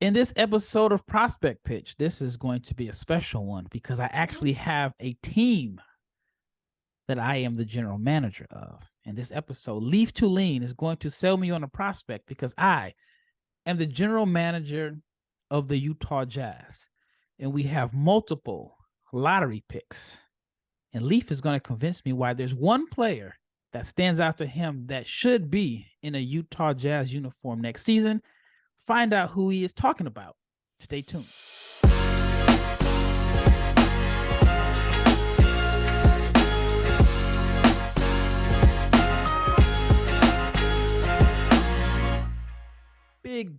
In this episode of Prospect Pitch, this is going to be a special one because I actually have a team that I am the general manager of. In this episode, Leif Thulin is going to sell me on a prospect because I am the general manager of the Utah Jazz, and we have multiple lottery picks. And Leif is going to convince me why there's one player that stands out to him that should be in a Utah Jazz uniform next season. Find out who he is talking about. Stay tuned.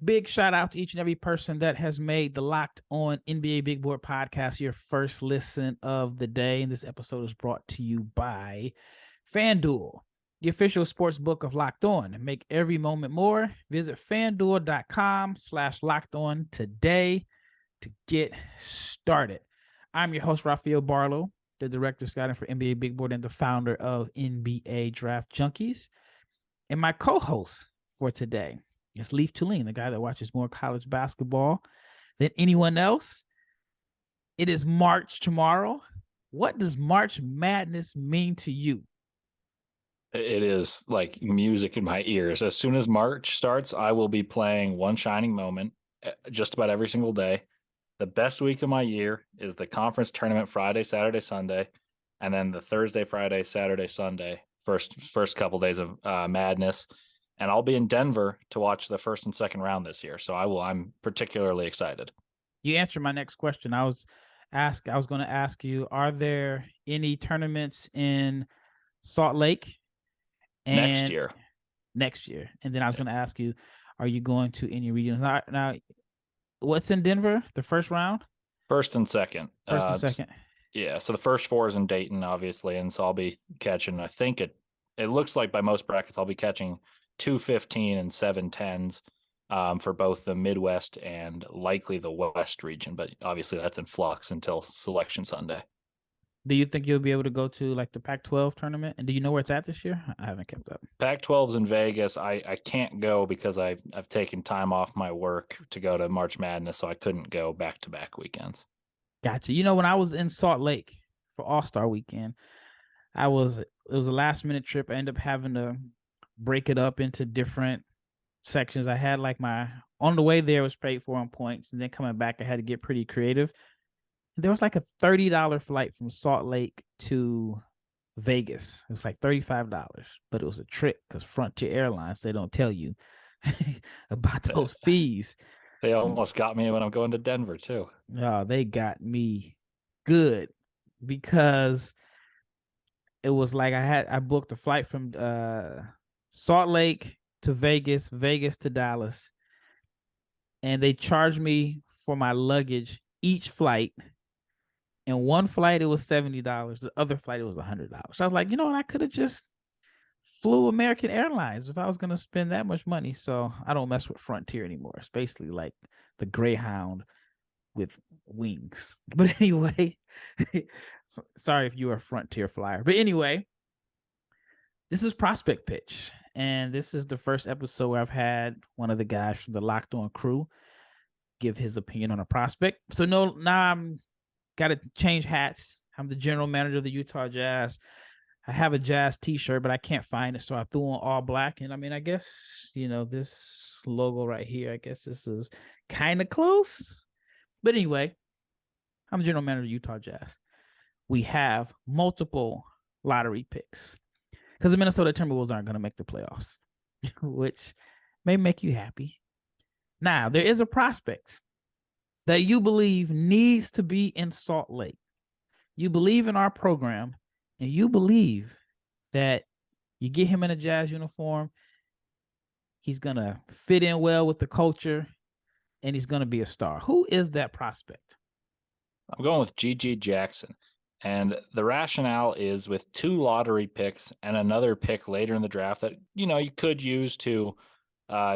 Big shout out to each and every person that has made the Locked On NBA Big Board podcast your first listen of the day. And this episode is brought to you by FanDuel, the official sports book of Locked On. And make every moment more. Visit FanDuel.com/Locked On today to get started. I'm your host, Rafael Barlowe, the director of scouting for NBA Big Board and the founder of NBA Draft Junkies. And my co-host for today is Leif Thulin, the guy that watches more college basketball than anyone else. It is March tomorrow. What does March Madness mean to you? It is like music in my ears. As soon as March starts, I will be playing One Shining Moment just about every single day. The best week of my year is the conference tournament Friday, Saturday, Sunday, and then the Thursday, Friday, Saturday, Sunday, first couple days of madness. And I'll be in Denver to watch the first and second round this year. So I'm particularly excited. You answered my next question. I was going to ask you, are there any tournaments in Salt Lake next year? And then I was going to ask you, are you going to any regions? Now, what's in Denver? The first round? First and second. Second. Yeah. So the first four is in Dayton, obviously. And so I'll be catching, I think it looks like by most brackets, I'll be catching 215 and 710s for both the Midwest and likely the West region. But obviously that's in flux until Selection Sunday. Do you think you'll be able to go to like the Pac-12 tournament? And do you know where it's at this year? I haven't kept up. Pac-12's in Vegas. I can't go because I've taken time off my work to go to March Madness, so I couldn't go back-to-back weekends. Gotcha. You know, when I was in Salt Lake for All-Star Weekend, it was a last-minute trip. I ended up having to break it up into different sections. I had like on the way there was paid for on points, and then coming back, I had to get pretty creative. There was like a $30 flight from Salt Lake to Vegas. It was like $35, but it was a trick because Frontier Airlines, they don't tell you about those fees. They almost got me when I'm going to Denver too. Oh, they got me good because it was like I booked a flight from Salt Lake to Vegas, Vegas to Dallas, and they charged me for my luggage each flight. In one flight, it was $70. The other flight, it was $100. So I was like, you know what? I could have just flew American Airlines if I was going to spend that much money. So I don't mess with Frontier anymore. It's basically like the Greyhound with wings. But anyway, sorry if you were a Frontier flyer. But anyway, this is Prospect Pitch. And this is the first episode where I've had one of the guys from the Locked On crew give his opinion on a prospect. So now I'm got to change hats. I'm the general manager of the Utah Jazz. I have a Jazz t-shirt, but I can't find it. So I threw on all black. And I mean, I guess, this logo right here, I guess this is kind of close. But anyway, I'm the general manager of Utah Jazz. We have multiple lottery picks because the Minnesota Timberwolves aren't going to make the playoffs, which may make you happy. Now, there is a prospect that you believe needs to be in Salt Lake. You believe in our program, and you believe that you get him in a Jazz uniform, he's going to fit in well with the culture, and he's going to be a star. Who is that prospect? I'm going with G.G. Jackson. And the rationale is with 2 lottery picks and another pick later in the draft that, you could use to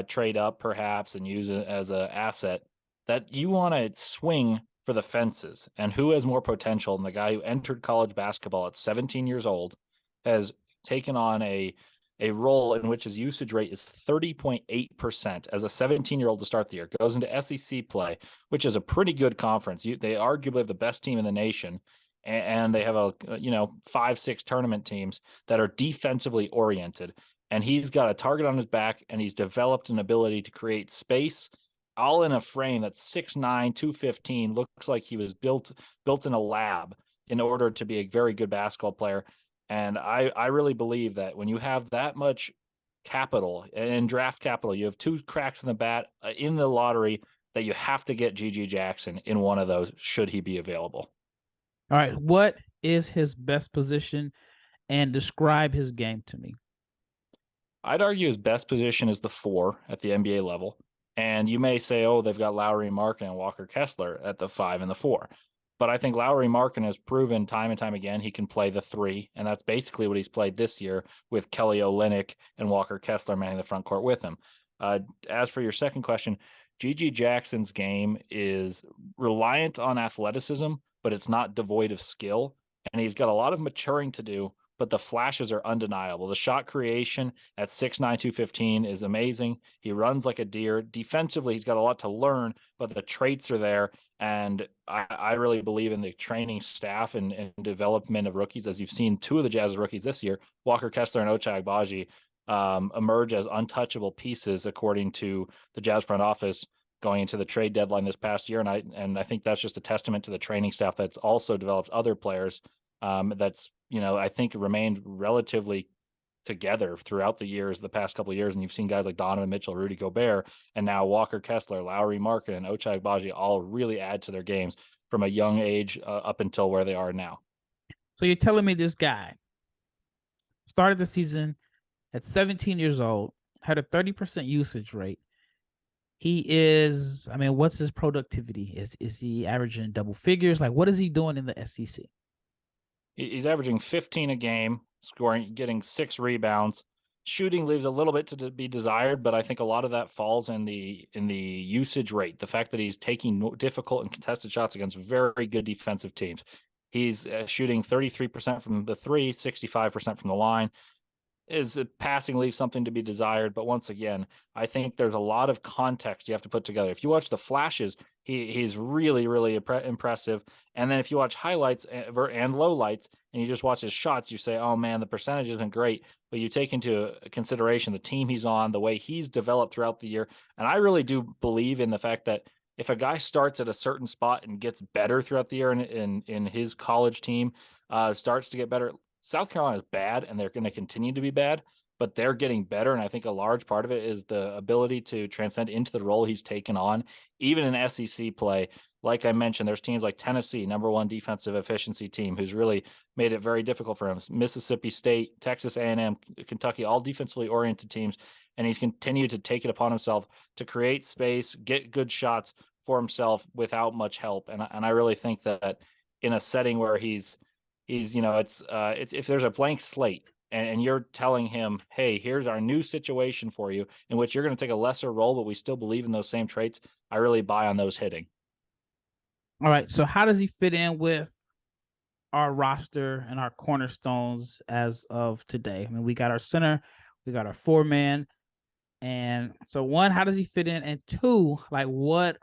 trade up perhaps and use it as an asset, that you want to swing for the fences. And who has more potential than the guy who entered college basketball at 17 years old, has taken on a a role in which his usage rate is 30.8% as a 17-year-old to start the year. Goes into SEC play, which is a pretty good conference. They arguably have the best team in the nation, and they have 5-6 tournament teams that are defensively oriented. And he's got a target on his back, and he's developed an ability to create space, all in a frame that's 6'9", 215. Looks like he was built in a lab in order to be a very good basketball player. And I really believe that when you have that much capital and draft capital, you have 2 cracks in the bat in the lottery, that you have to get GG Jackson in one of those should he be available. All right, what is his best position, and describe his game to me? I'd argue his best position is the 4 at the NBA level. And you may say, oh, they've got Lowry Markin and Walker Kessler at the 5 and the 4. But I think Lowry Markin has proven time and time again he can play the 3, and that's basically what he's played this year with Kelly Olynyk and Walker Kessler manning the front court with him. As for your second question, GG Jackson's game is reliant on athleticism, but it's not devoid of skill, and he's got a lot of maturing to do, but the flashes are undeniable. The shot creation at 6'9", 215 is amazing. He runs like a deer. Defensively, he's got a lot to learn, but the traits are there. And I really believe in the training staff and development of rookies, as you've seen 2 of the Jazz rookies this year, Walker Kessler and Ochai Agbaji, emerge as untouchable pieces, according to the Jazz front office, going into the trade deadline this past year. And I think that's just a testament to the training staff that's also developed other players that's, I think remained relatively together throughout the past couple of years. And you've seen guys like Donovan Mitchell, Rudy Gobert, and now Walker Kessler, Lowry Markin, and Ochai Agbaji all really add to their games from a young age up until where they are now. So you're telling me this guy started the season at 17 years old, had a 30% usage rate. He is, what's his productivity? Is he averaging double figures? Like, what is he doing in the SEC? He's averaging 15 a game, scoring, getting 6 rebounds. Shooting leaves a little bit to be desired, but I think a lot of that falls in the usage rate. The fact that he's taking difficult and contested shots against very good defensive teams. He's shooting 33% from the 3, 65% from the line. Is passing leaves something to be desired, but once again, I think there's a lot of context you have to put together. If you watch the flashes, he's really, really impressive. And then if you watch highlights and lowlights, and you just watch his shots, you say, oh man, the percentage isn't great. But you take into consideration the team he's on, the way he's developed throughout the year. And I really do believe in the fact that if a guy starts at a certain spot and gets better throughout the year, in his college team starts to get better. South Carolina is bad, and they're going to continue to be bad, but they're getting better. And I think a large part of it is the ability to transcend into the role he's taken on, even in SEC play. Like I mentioned, there's teams like Tennessee, #1 defensive efficiency team, who's really made it very difficult for him. Mississippi State, Texas A&M, Kentucky, all defensively oriented teams. And he's continued to take it upon himself to create space, get good shots for himself without much help. And I really think that in a setting where he's it's if there's a blank slate and you're telling him, hey, here's our new situation for you, in which you're going to take a lesser role, but we still believe in those same traits, I really buy on those hitting. All right, so how does he fit in with our roster and our cornerstones as of today? We got our center, we got our 4-man, and so 1, how does he fit in? And 2, like, what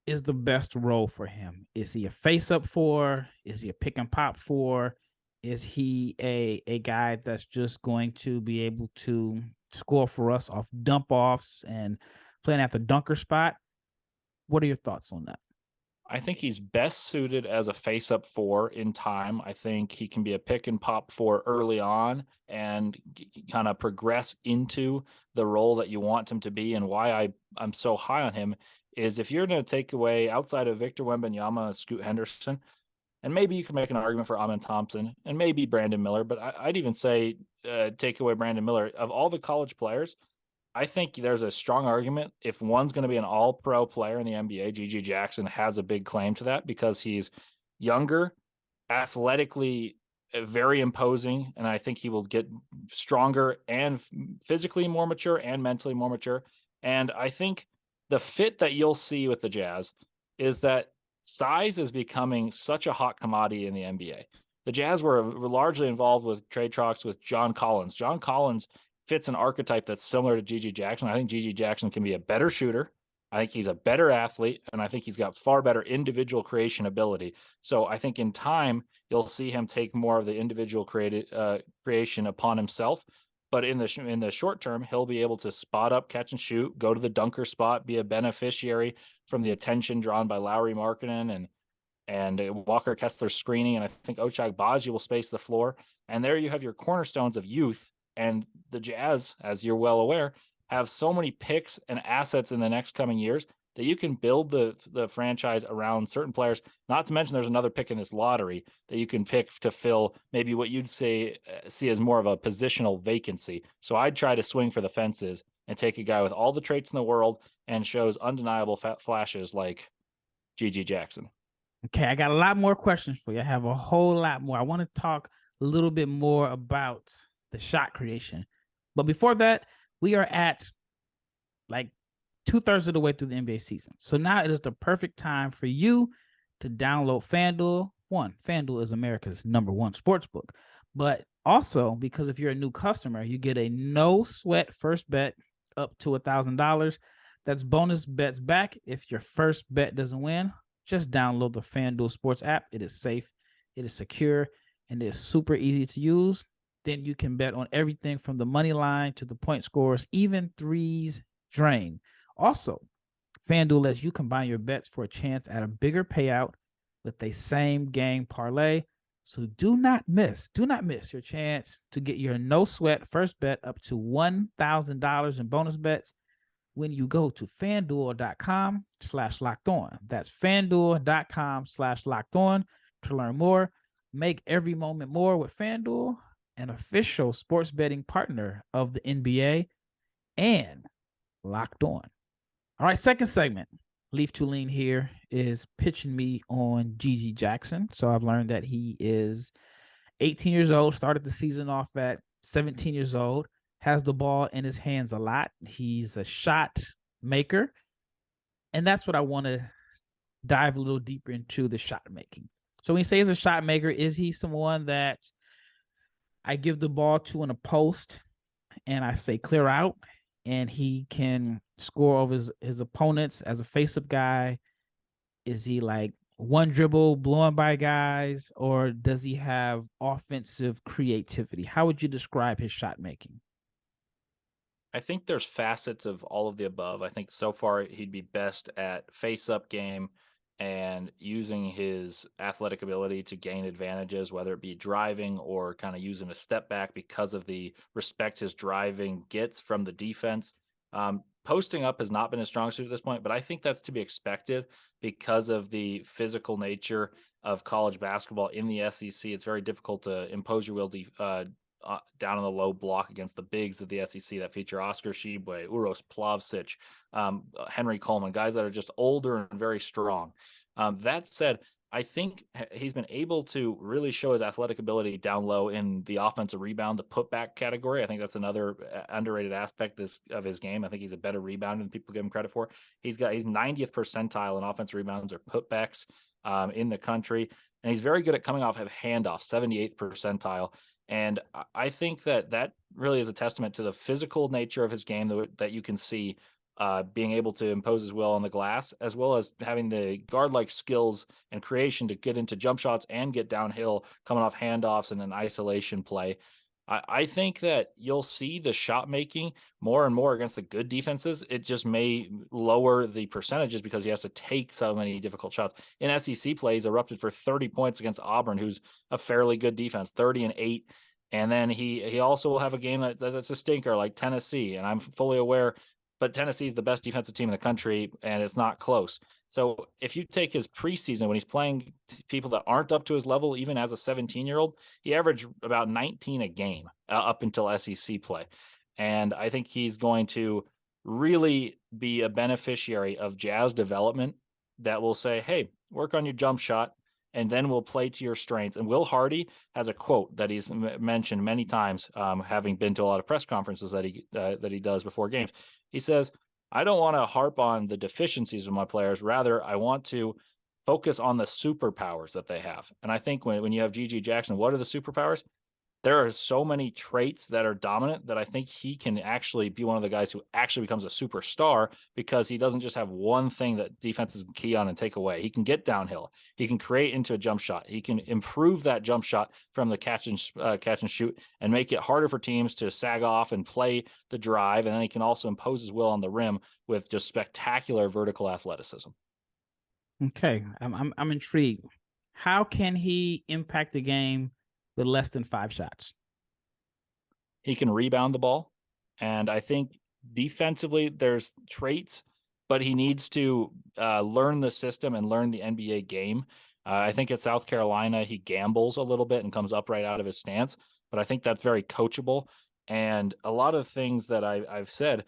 is the best role for him? Is he a face-up 4? Is he a pick-and-pop 4? Is he a guy that's just going to be able to score for us off dump-offs and playing at the dunker spot? What are your thoughts on that? I think he's best suited as a face-up 4 in time. I think he can be a pick-and-pop 4 early on and kind of progress into the role that you want him to be. And why I'm so high on him is if you're going to take away, outside of Victor Wembanyama, Scoot Henderson, and maybe you can make an argument for Amen Thompson and maybe Brandon Miller, but I'd even say take away Brandon Miller. Of all the college players, I think there's a strong argument if one's going to be an all-pro player in the NBA, GG Jackson has a big claim to that because he's younger, athletically very imposing, and I think he will get stronger and physically more mature and mentally more mature. And I think the fit that you'll see with the Jazz is that size is becoming such a hot commodity in the NBA. the Jazz were largely involved with trade talks with John Collins. John Collins fits an archetype that's similar to Gigi Jackson. I think Gigi Jackson can be a better shooter. I think he's a better athlete, and I think he's got far better individual creation ability. So I think in time, you'll see him take more of the individual creation upon himself. But in the short term, he'll be able to spot up, catch and shoot, go to the dunker spot, be a beneficiary from the attention drawn by Lauri Markkanen and Walker Kessler screening. And I think Ochai Agbaji will space the floor. And there you have your cornerstones of youth. And the Jazz, as you're well aware, have so many picks and assets in the next coming years that you can build the franchise around certain players. Not to mention there's another pick in this lottery that you can pick to fill maybe what you'd see as more of a positional vacancy. So I'd try to swing for the fences and take a guy with all the traits in the world and shows undeniable flashes like Gigi Jackson. Okay, I got a lot more questions for you. I have a whole lot more. I want to talk a little bit more about the shot creation. But before that, we are at like 2/3 of the way through the NBA season. So now it is the perfect time for you to download FanDuel. One, FanDuel is America's #1 sportsbook. But also, because if you're a new customer, you get a no sweat first bet up to $1,000. That's bonus bets back if your first bet doesn't win. Just download the FanDuel Sports app. It is safe, it is secure, and it is super easy to use. Then you can bet on everything from the money line to the point scores, even threes drain. Also, FanDuel lets you combine your bets for a chance at a bigger payout with a same game parlay. So do not miss your chance to get your no sweat first bet up to $1,000 in bonus bets when you go to FanDuel.com/lockedon. That's FanDuel.com/lockedon to learn more. Make every moment more with FanDuel, an official sports betting partner of the NBA and Locked On. All right, second segment. Leif Thulin here is pitching me on Gigi Jackson. So I've learned that he is 18 years old, started the season off at 17 years old, has the ball in his hands a lot. He's a shot maker. And that's what I want to dive a little deeper into, the shot making. So when you say he's a shot maker, is he someone that I give the ball to in a post and I say clear out and he can score over his opponents as a face-up guy? Is he like one dribble blowing by guys, or does he have offensive creativity? How would you describe his shot making? I think there's facets of all of the above. I think so far he'd be best at face-up game and using his athletic ability to gain advantages, whether it be driving or kind of using a step back because of the respect his driving gets from the defense. Posting up has not been his strong suit at this point, but I think that's to be expected because of the physical nature of college basketball in the SEC. It's very difficult to impose your will down in the low block against the bigs of the SEC that feature Oscar Tshiebwe, Uros Plavsic, Henry Coleman, guys that are just older and very strong. That said, I think he's been able to really show his athletic ability down low in the offensive rebound, the putback category. I think that's another underrated aspect of his game. I think he's a better rebounder than people give him credit for. He's 90th percentile in offensive rebounds or putbacks in the country. And he's very good at coming off of handoffs, 78th percentile. And I think that really is a testament to the physical nature of his game that you can see being able to impose his will on the glass, as well as having the guard-like skills and creation to get into jump shots and get downhill coming off handoffs and an isolation play. I think that you'll see the shot making more and more against the good defenses. It just may lower the percentages because he has to take so many difficult shots. In SEC play, he's erupted for 30 points against Auburn, who's a fairly good defense, 30-8. And then he also will have a game that's a stinker like Tennessee. And I'm fully aware, but Tennessee is the best defensive team in the country, and it's not close. So if you take his preseason when he's playing people that aren't up to his level, even as a 17-year-old, he averaged about 19 a game up until SEC play. And I think he's going to really be a beneficiary of Jazz development that will say, hey, work on your jump shot, and then we'll play to your strengths. And Will Hardy has a quote that he's mentioned many times, having been to a lot of press conferences that he does before games. He says, I don't want to harp on the deficiencies of my players. Rather, I want to focus on the superpowers that they have. And I think when you have GG Jackson, what are the superpowers? There are so many traits that are dominant that I think he can actually be one of the guys who actually becomes a superstar, because he doesn't just have one thing that defenses can key on and take away. He can get downhill. He can create into a jump shot. He can improve that jump shot from the catch and shoot and make it harder for teams to sag off and play the drive. And then he can also impose his will on the rim with just spectacular vertical athleticism. Okay, I'm intrigued. How can he impact the game with less than 5 shots? He can rebound the ball. And I think defensively, there's traits, but he needs to learn the system and learn the NBA game. I think at South Carolina, he gambles a little bit and comes up right out of his stance, but I think that's very coachable. And a lot of things that I've said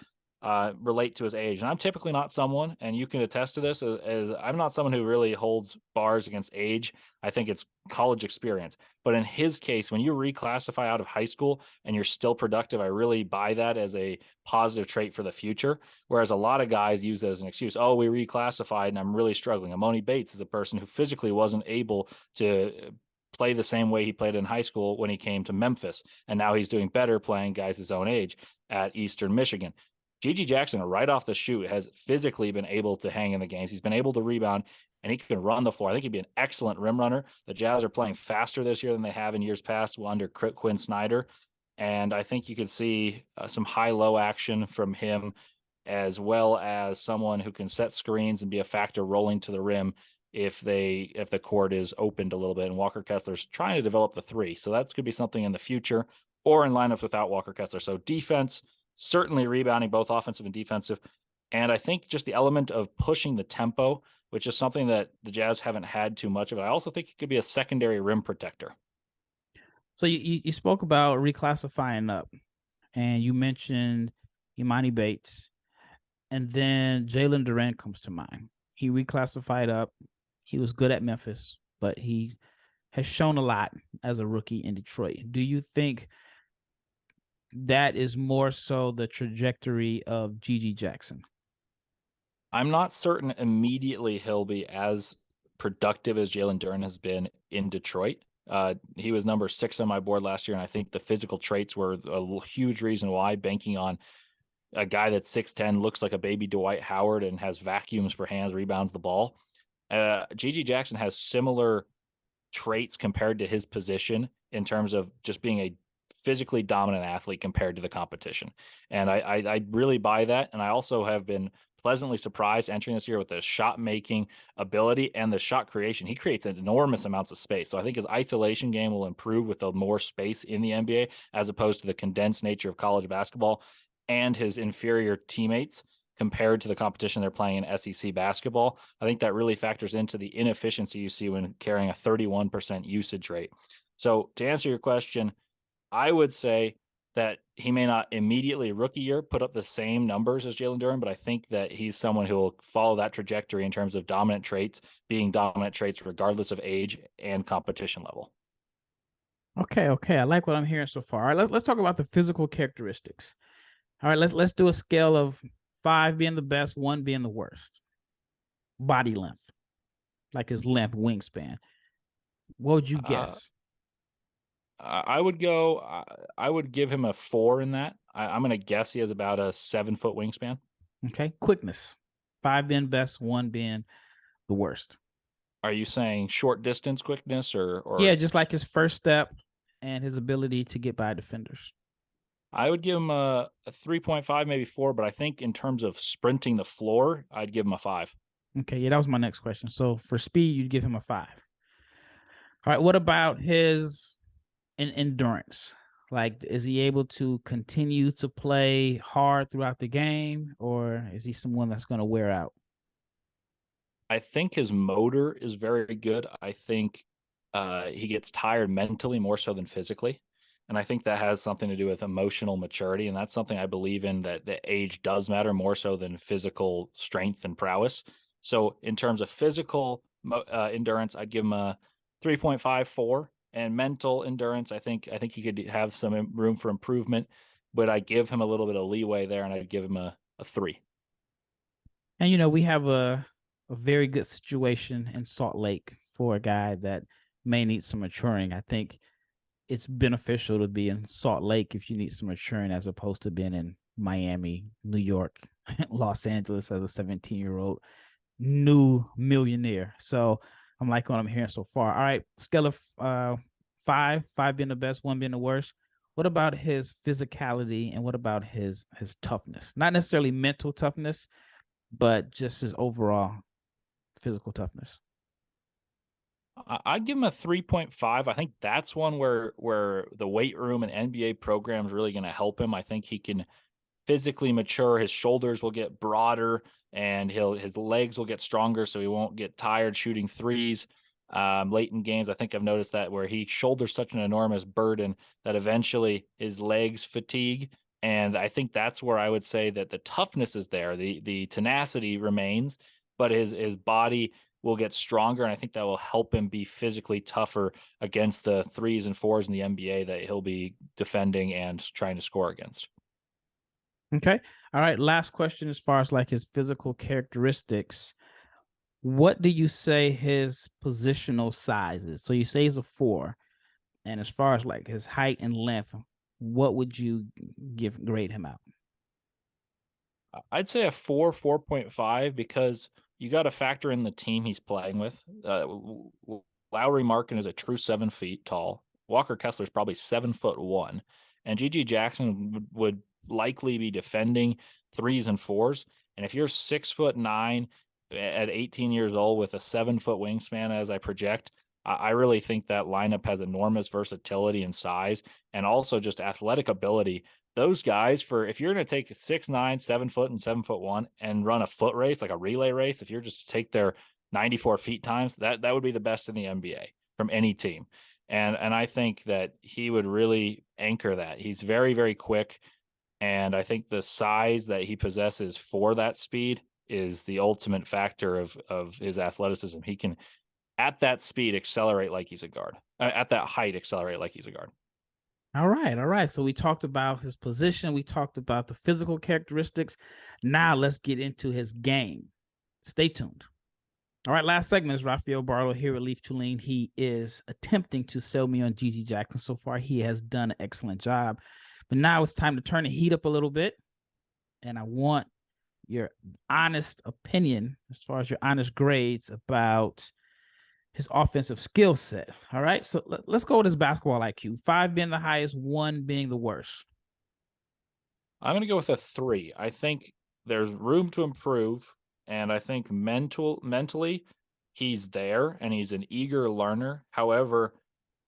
relate to his age. And I'm typically not someone, and you can attest to this, as I'm not someone who really holds bars against age. I think it's college experience. But in his case, when you reclassify out of high school and you're still productive, I really buy that as a positive trait for the future. Whereas a lot of guys use that as an excuse. Oh, we reclassified and I'm really struggling. Amoni Bates is a person who physically wasn't able to play the same way he played in high school when he came to Memphis. And now he's doing better playing guys his own age at Eastern Michigan. GG Jackson, right off the shoot, has physically been able to hang in the games. He's been able to rebound, and he can run the floor. I think he'd be an excellent rim runner. The Jazz are playing faster this year than they have in years past under Quinn Snyder. And I think you could see some high-low action from him, as well as someone who can set screens and be a factor rolling to the rim if the court is opened a little bit. And Walker Kessler's trying to develop the 3. So that could be something in the future or in lineups without Walker Kessler. So defense, certainly rebounding, both offensive and defensive. And I think just the element of pushing the tempo, which is something that the Jazz haven't had too much of. I also think he could be a secondary rim protector. So you spoke about reclassifying up, and you mentioned Imani Bates, and then Jalen Duren comes to mind. He reclassified up. He was good at Memphis, but he has shown a lot as a rookie in Detroit. Do you think that is more so the trajectory of GG Jackson? I'm not certain immediately he'll be as productive as Jalen Duren has been in Detroit. He was number 6 on my board last year, and I think the physical traits were a huge reason why, banking on a guy that's 6'10", looks like a baby Dwight Howard and has vacuums for hands, rebounds the ball. GG Jackson has similar traits compared to his position in terms of just being a physically dominant athlete compared to the competition. And I really buy that. And I also have been pleasantly surprised entering this year with the shot making ability and the shot creation. He creates enormous amounts of space. So I think his isolation game will improve with the more space in the NBA, as opposed to the condensed nature of college basketball, and his inferior teammates compared to the competition they're playing in SEC basketball. I think that really factors into the inefficiency you see when carrying a 31% usage rate. So to answer your question, I would say that he may not immediately rookie year put up the same numbers as Jalen Duren, but I think that he's someone who will follow that trajectory in terms of dominant traits, being dominant traits regardless of age and competition level. Okay, I like what I'm hearing so far. All right, let's talk about the physical characteristics. All right, let's do a scale of 5 being the best, 1 being the worst. Body length, like his length, wingspan. What would you guess? I would go. I would give him a 4 in that. I'm going to guess he has about a 7-foot wingspan. Okay, quickness. 5 being best, 1 being the worst. Are you saying short distance quickness or? Yeah, just like his first step and his ability to get by defenders. I would give him a 3.5, maybe 4, but I think in terms of sprinting the floor, I'd give him a 5. Okay, yeah, that was my next question. So for speed, you'd give him a 5. All right, what about his endurance? Like, is he able to continue to play hard throughout the game, or is he someone that's going to wear out? I think his motor is very good. I think he gets tired mentally more so than physically. And I think that has something to do with emotional maturity. And that's something I believe in, that the age does matter more so than physical strength and prowess. So in terms of physical endurance, I'd give him a 3.54, and mental endurance, I think he could have some room for improvement, but I give him a little bit of leeway there, and I'd give him a 3. And we have a a very good situation in Salt Lake for a guy that may need some maturing. I think it's beneficial to be in Salt Lake if you need some maturing as opposed to being in Miami, New York, Los Angeles as a 17-year-old new millionaire. So I'm like what I'm hearing so far. All right, scale of five being the best, one being the worst. What about his physicality and what about his toughness? Not necessarily mental toughness, but just his overall physical toughness. I'd give him a 3.5. I think that's one where the weight room and NBA program is really going to help him. I think he can physically mature. His shoulders will get broader, and his legs will get stronger, so he won't get tired shooting threes late in games. I think I've noticed that where he shoulders such an enormous burden that eventually his legs fatigue. And I think that's where I would say that the toughness is there. The tenacity remains, but his body will get stronger, and I think that will help him be physically tougher against the threes and fours in the NBA that he'll be defending and trying to score against. Okay. All right. Last question as far as like his physical characteristics. What do you say his positional size is? So you say he's a 4. And as far as like his height and length, what would you grade him out? I'd say a 4.5, because you got to factor in the team he's playing with. Lowry Markin is a true 7 feet tall. Walker Kessler is probably 7'1", and GG Jackson would likely be defending threes and fours. And if you're 6'9" at 18 years old with a 7-foot wingspan, as I project, I really think that lineup has enormous versatility and size, and also just athletic ability. Those guys, for if you're going to take 6'9", 7 foot and 7'1" and run a foot race, like a relay race, if you're just to take their 94 feet times, that would be the best in the NBA from any team. And I think that he would really anchor that. He's very, very quick. And I think the size that he possesses for that speed is the ultimate factor of his athleticism. He can, at that speed, accelerate like he's a guard. At that height, accelerate like he's a guard. All right. All right. So we talked about his position. We talked about the physical characteristics. Now let's get into his game. Stay tuned. All right. Last segment is Rafael Barlowe here with Leif Thulin. He is attempting to sell me on GG Jackson. So far, he has done an excellent job. But now it's time to turn the heat up a little bit. And I want your honest opinion, as far as your honest grades about his offensive skill set. All right. So let's go with his basketball IQ. 5 being the highest, 1 being the worst. I'm going to go with a 3. I think there's room to improve. And I think mentally, he's there and he's an eager learner. However,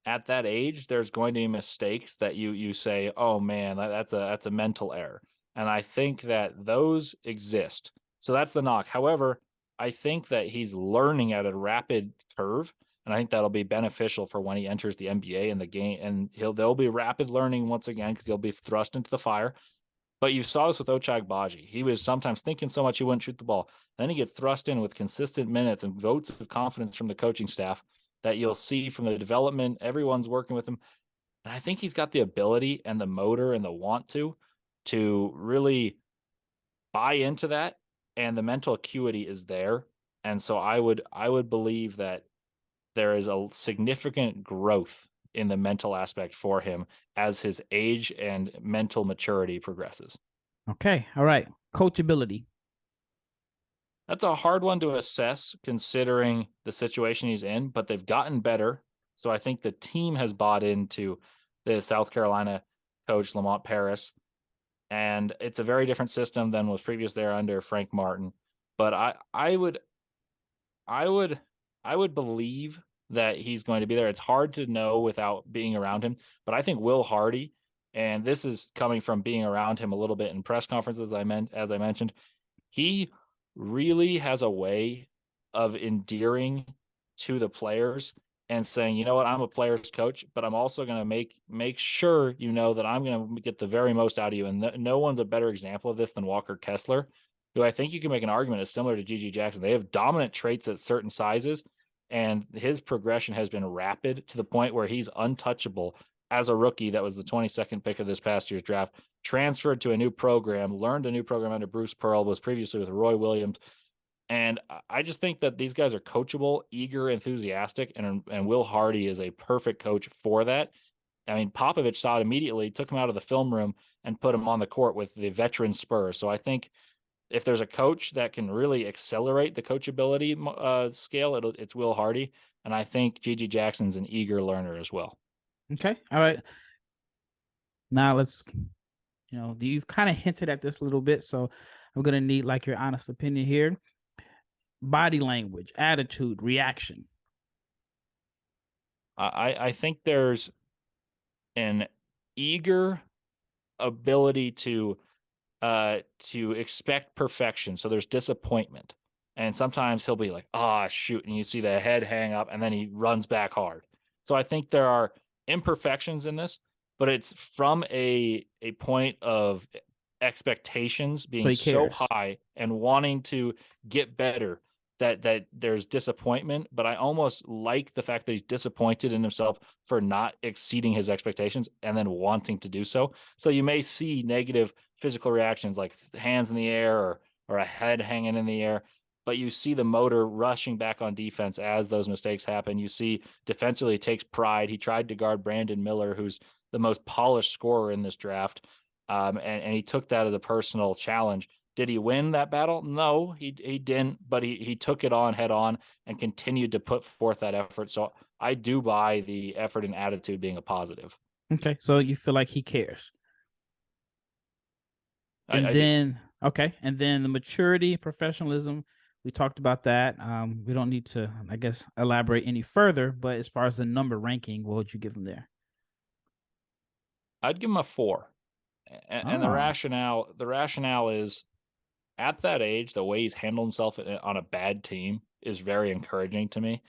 at that age, there's going to be mistakes that you say, oh man, that's a mental error. And I think that those exist. So that's the knock. However, I think that he's learning at a rapid curve, and I think that'll be beneficial for when he enters the NBA and the game. And there'll be rapid learning once again, because he'll be thrust into the fire. But you saw this with Ochai Agbaji. He was sometimes thinking so much he wouldn't shoot the ball. Then he gets thrust in with consistent minutes and votes of confidence from the coaching staff that you'll see from the development. Everyone's working with him. And I think he's got the ability and the motor and the want to really buy into that. And the mental acuity is there. And so I would believe that there is a significant growth in the mental aspect for him as his age and mental maturity progresses. Okay. All right. Coachability. That's a hard one to assess considering the situation he's in, but they've gotten better. So I think the team has bought into the South Carolina coach, Lamont Ferris. And it's a very different system than was previous there under Frank Martin. But I would believe that he's going to be there. It's hard to know without being around him, but I think Will Hardy, and this is coming from being around him a little bit in press conferences, as I mentioned, he really has a way of endearing to the players and saying, you know what, I'm a player's coach, but I'm also going to make sure you know that I'm going to get the very most out of you. And no one's a better example of this than Walker Kessler, who I think you can make an argument is similar to GG Jackson. They have dominant traits at certain sizes, and his progression has been rapid to the point where he's untouchable as a rookie that was the 22nd pick of this past year's draft, transferred to a new program, learned a new program under Bruce Pearl, was previously with Roy Williams. And I just think that these guys are coachable, eager, enthusiastic, and Will Hardy is a perfect coach for that. I mean, Popovich saw it immediately, took him out of the film room, and put him on the court with the veteran Spurs. So I think if there's a coach that can really accelerate the coachability scale, it's Will Hardy. And I think Gigi Jackson's an eager learner as well. Okay. All right. Now let's, you've kind of hinted at this a little bit, so I'm gonna need like your honest opinion here. Body language, attitude, reaction. I think there's an eager ability to expect perfection. So there's disappointment. And sometimes he'll be like, "Ah, oh, shoot," and you see the head hang up and then he runs back hard. So I think there are imperfections in this, but it's from a point of expectations So being he so cares. high and wanting to get better that there's disappointment. But I almost like the fact that he's disappointed in himself for not exceeding his expectations and then wanting to do so. So you may see negative physical reactions like hands in the air or a head hanging in the air, but you see the motor rushing back on defense as those mistakes happen. You see defensively he takes pride. He tried to guard Brandon Miller, who's the most polished scorer in this draft, and he took that as a personal challenge. Did he win that battle? No, he didn't, but he took it on head on and continued to put forth that effort. So I do buy the effort and attitude being a positive. Okay, so you feel like he cares. And I do. then okay, and then the maturity, professionalism, we talked about that. We don't need to, I guess, elaborate any further, but as far as the number ranking, what would you give him there? I'd give him a 4. And Oh, the rationale is at that age, the way he's handled himself on a bad team is very encouraging to me.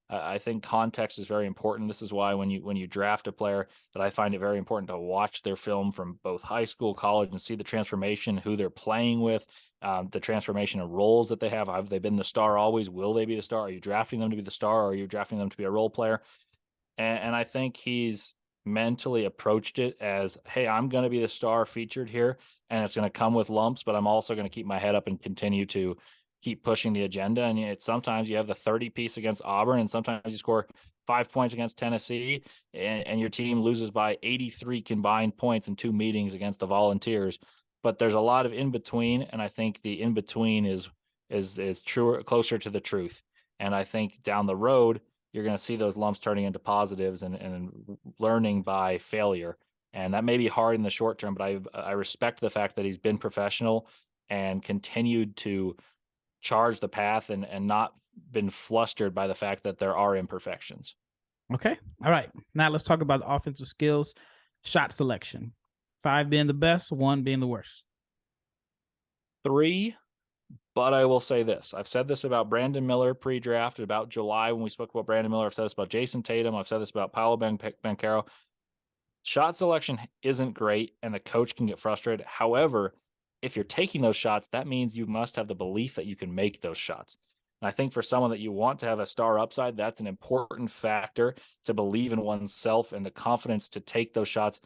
I think context is very important. This is why when you draft a player, that I find it very important to watch their film from both high school, college, and see the transformation, who they're playing with, the transformation of roles that they have. Have they been the star always? Will they be the star? Are you drafting them to be the star, or are you drafting them to be a role player? And I think he's mentally approached it as, hey, I'm going to be the star featured here, and it's going to come with lumps, but I'm also going to keep my head up and continue to keep pushing the agenda. And it's sometimes you have the 30 piece against Auburn, and sometimes you score 5 points against Tennessee, and your team loses by 83 combined points in 2 meetings against the Volunteers. But there's a lot of in between, and I think the in between is truer, closer to the truth. And I think down the road, you're going to see those lumps turning into positives and learning by failure. And that may be hard in the short term, but I respect the fact that he's been professional and continued to charge the path and not been flustered by the fact that there are imperfections. okay. All right. Now let's talk about the offensive skills, shot selection. 5 being the best, 1 being the worst. 3, but I will say this. I've said this about Brandon Miller pre-draft, about July when we spoke about Brandon Miller. I've said this about Jason Tatum. I've said this about Paolo Banchero. Shot selection isn't great, and the coach can get frustrated. However, if you're taking those shots, that means you must have the belief that you can make those shots. And I think for someone that you want to have a star upside, that's an important factor to believe in oneself and the confidence to take those shots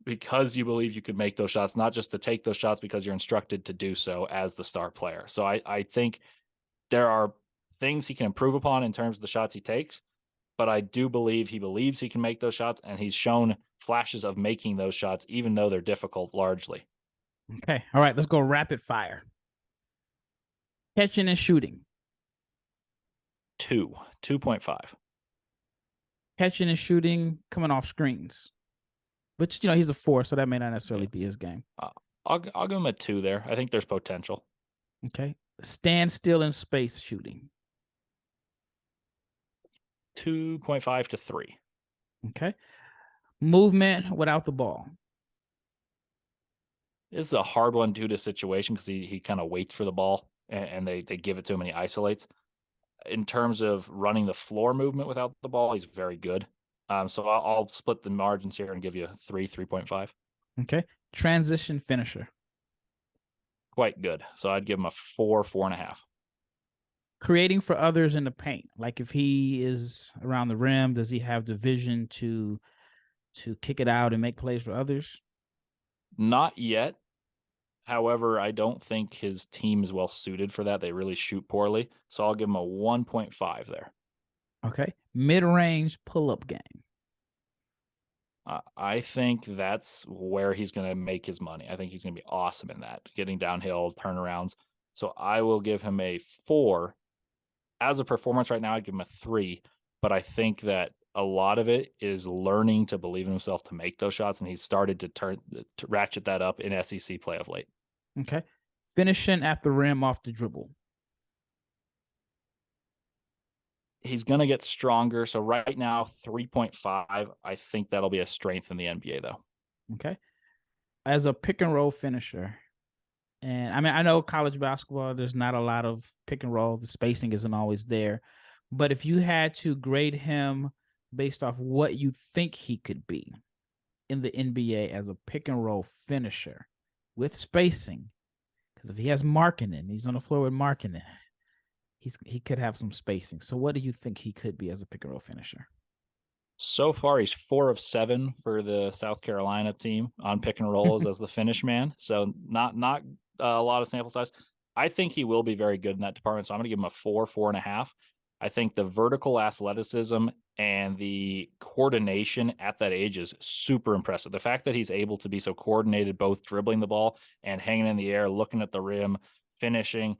because you believe you can make those shots, not just to take those shots because you're instructed to do so as the star player. So I think there are things he can improve upon in terms of the shots he takes, but I do believe he believes he can make those shots, and he's shown flashes of making those shots, even though they're difficult largely. Okay. All right. Let's go rapid fire. Catching and shooting. 2.5. Catching and shooting, coming off screens. But he's a 4, so that may not Yeah. necessarily be his game. I'll give him a 2 there. I think there's potential. Okay. Stand still in space shooting. 2.5 to 3. Okay. Movement without the ball. This is a hard one due to situation because he kind of waits for the ball and they give it to him and he isolates. In terms of running the floor movement without the ball, he's very good. So I'll split the margins here and give you 3.5. Okay. Transition finisher. Quite good. So I'd give him a 4.5. Creating for others in the paint. Like if he is around the rim, does he have the vision to kick it out and make plays for others? Not yet. However, I don't think his team is well suited for that. They really shoot poorly. So I'll give him a 1.5 there. Okay. Mid-range pull-up game. I think that's where he's going to make his money. I think he's going to be awesome in that, getting downhill, turnarounds. So I will give him a 4. As a performance right now, I'd give him a 3. But I think that a lot of it is learning to believe in himself to make those shots, and he's started to ratchet that up in SEC play of late. Okay. Finishing at the rim off the dribble. He's going to get stronger. So right now, 3.5. I think that'll be a strength in the NBA, though. Okay. As a pick and roll finisher, and I mean, I know college basketball, there's not a lot of pick and roll. The spacing isn't always there. But if you had to grade him based off what you think he could be in the NBA as a pick and roll finisher with spacing, because if he has Markkanen, he's on the floor with Markkanen, he could have some spacing. So what do you think he could be as a pick and roll finisher? So far, he's 4 of 7 for the South Carolina team on pick and rolls as the finish man. So not a lot of sample size. I think he will be very good in that department. So I'm going to give him a 4, 4.5. I think the vertical athleticism and the coordination at that age is super impressive. The fact that he's able to be so coordinated, both dribbling the ball and hanging in the air, looking at the rim, finishing.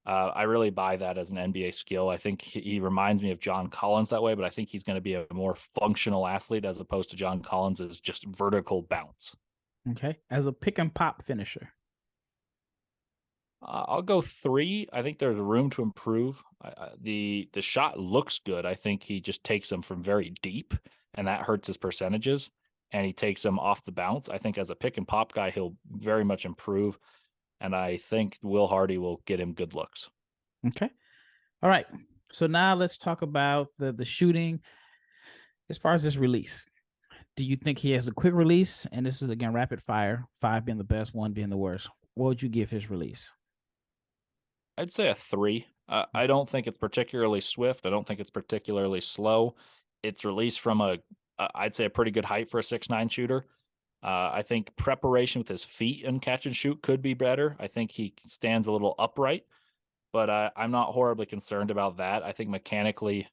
I really buy that as an NBA skill. I think he reminds me of John Collins that way, but I think he's going to be a more functional athlete as opposed to John Collins' just vertical bounce. Okay. As a pick and pop finisher. I'll go 3. I think there's room to improve. The shot looks good. I think he just takes them from very deep, and that hurts his percentages. And he takes them off the bounce. I think as a pick and pop guy, he'll very much improve. And I think Will Hardy will get him good looks. Okay. All right. So now let's talk about the shooting. As far as this release, do you think he has a quick release? And this is, again, rapid fire, 5 being the best, 1 being the worst. What would you give his release? I'd say a 3. I don't think it's particularly swift. I don't think it's particularly slow. It's released from I'd say a pretty good height for a 6'9" shooter. I think preparation with his feet and catch and shoot could be better. I think he stands a little upright, but I'm not horribly concerned about that. I think mechanically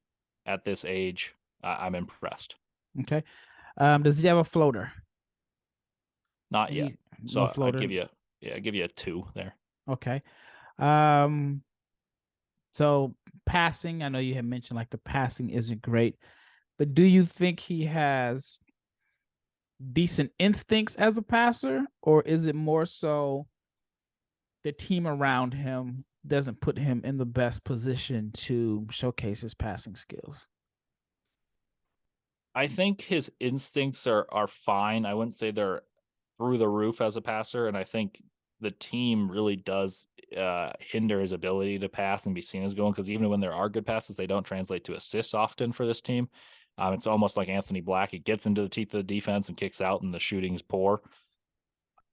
at this age, I'm impressed. Okay. Does he have a floater? Not yet. So no floater? I'll give you a 2 there. Okay. So passing, I know you had mentioned like the passing isn't great, but do you think he has decent instincts as a passer, or is it more so the team around him doesn't put him in the best position to showcase his passing skills? I think his instincts are fine. I wouldn't say they're through the roof as a passer, and I think the team really does hinder his ability to pass and be seen as going, because even when there are good passes, they don't translate to assists often for this team. It's almost like Anthony Black. He gets into the teeth of the defense and kicks out, and the shooting's poor.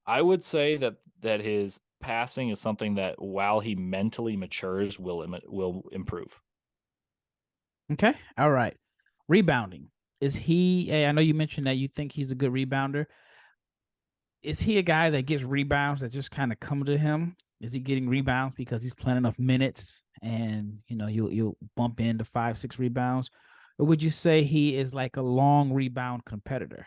I would say that his passing is something that, while he mentally matures, will improve. Okay. All right. Rebounding. Is he, I know you mentioned that you think he's a good rebounder. Is he a guy that gets rebounds that just kind of come to him? Is he getting rebounds because he's playing enough minutes and, you'll bump into 5, 6 rebounds? Or would you say he is like a long rebound competitor?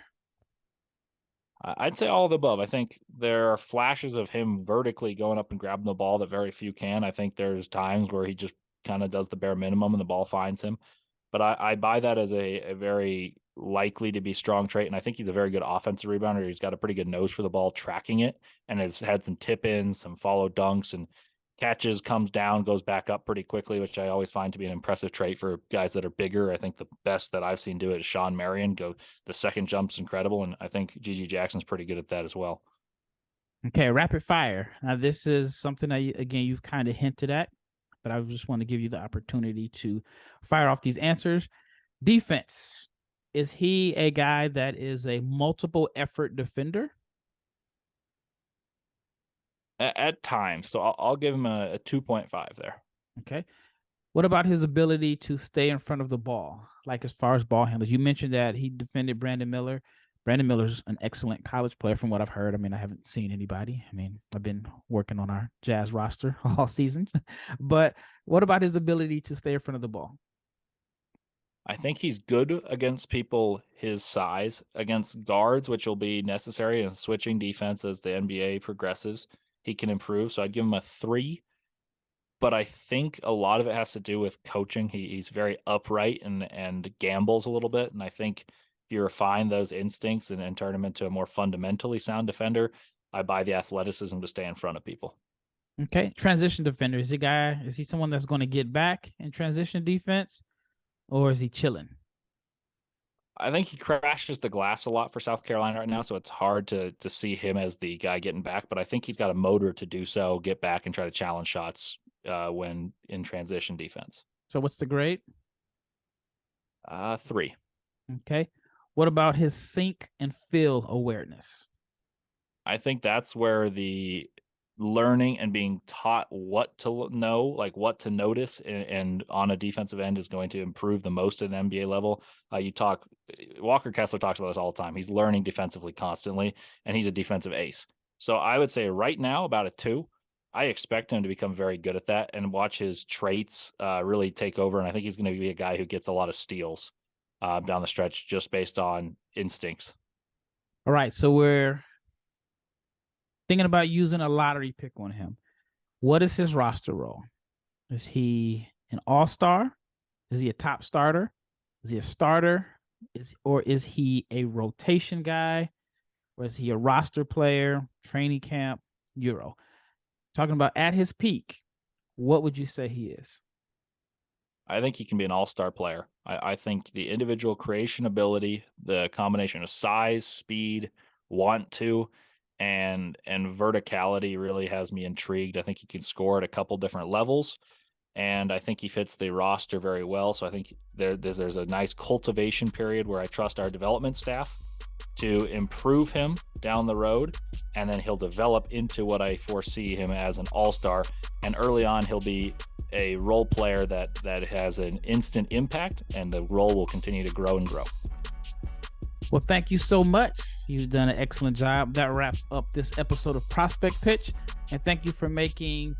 I'd say all of the above. I think there are flashes of him vertically going up and grabbing the ball that very few can. I think there's times where he just kind of does the bare minimum and the ball finds him. But I buy that as a very likely to be strong trait. And I think he's a very good offensive rebounder. He's got a pretty good nose for the ball, tracking it, and has had some tip ins, some follow dunks, and catches, comes down, goes back up pretty quickly, which I always find to be an impressive trait for guys that are bigger. I think the best that I've seen do it is Sean Marion. The second jump's incredible, and I think Gigi Jackson's pretty good at that as well. Okay, rapid fire. Now, this is something that, again, you've kind of hinted at, but I just want to give you the opportunity to fire off these answers. Defense. Is he a guy that is a multiple effort defender? At times. So I'll give him a 2.5 there. Okay. What about his ability to stay in front of the ball? Like as far as ball handlers, you mentioned that he defended Brandon Miller. Brandon Miller's an excellent college player from what I've heard. I mean, I haven't seen anybody. I mean, I've been working on our Jazz roster all season. But what about his ability to stay in front of the ball? I think he's good against people his size. Against guards, which will be necessary in switching defense as the NBA progresses, he can improve. So I'd give him a 3. But I think a lot of it has to do with coaching. He's very upright and gambles a little bit. And I think if you refine those instincts and turn him into a more fundamentally sound defender, I buy the athleticism to stay in front of people. Okay. Transition defender. Is he someone that's going to get back in transition defense, or is he chilling? I think he crashes the glass a lot for South Carolina right now, so it's hard to see him as the guy getting back. But I think he's got a motor to do so, get back and try to challenge shots when in transition defense. So what's the grade? 3. Okay. What about his sink and fill awareness? I think that's where the learning and being taught what to know, like what to notice, and on a defensive end is going to improve the most at an NBA level. Walker Kessler talks about this all the time. He's learning defensively constantly, and he's a defensive ace. So I would say right now about a 2. I expect him to become very good at that and watch his traits really take over. And I think he's going to be a guy who gets a lot of steals down the stretch just based on instincts. All right. So we're thinking about using a lottery pick on him. What is his roster role? Is he an all-star? Is he a top starter? Is he a starter? Or is he a rotation guy? Or is he a roster player, training camp, Euro? Talking about at his peak, what would you say he is? I think he can be an all-star player. I think the individual creation ability, the combination of size, speed, want to, and verticality really has me intrigued. I think he can score at a couple different levels, and I think he fits the roster very well. So I think there's a nice cultivation period where I trust our development staff to improve him down the road, and then he'll develop into what I foresee him as an all-star. And early on, he'll be a role player that has an instant impact, and the role will continue to grow and grow. Well, thank you so much. You've done an excellent job. That wraps up this episode of Prospect Pitch. And thank you for making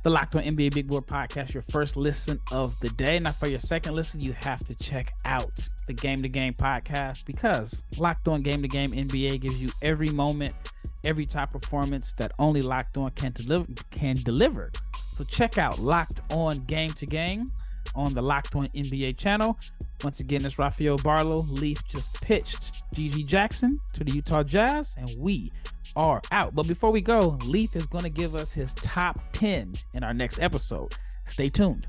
the Locked On NBA Big Board podcast your first listen of the day. Now, for your second listen, you have to check out the Game to Game podcast, because Locked On Game to Game NBA gives you every moment, every top performance that only Locked On can deliver. So check out Locked On Game to Game on the Locked On NBA channel. Once again, it's Rafael Barlowe. Leif just pitched G.G. Jackson to the Utah Jazz, and we are out. But before we go, Leif is going to give us his top 10 in our next episode. Stay tuned.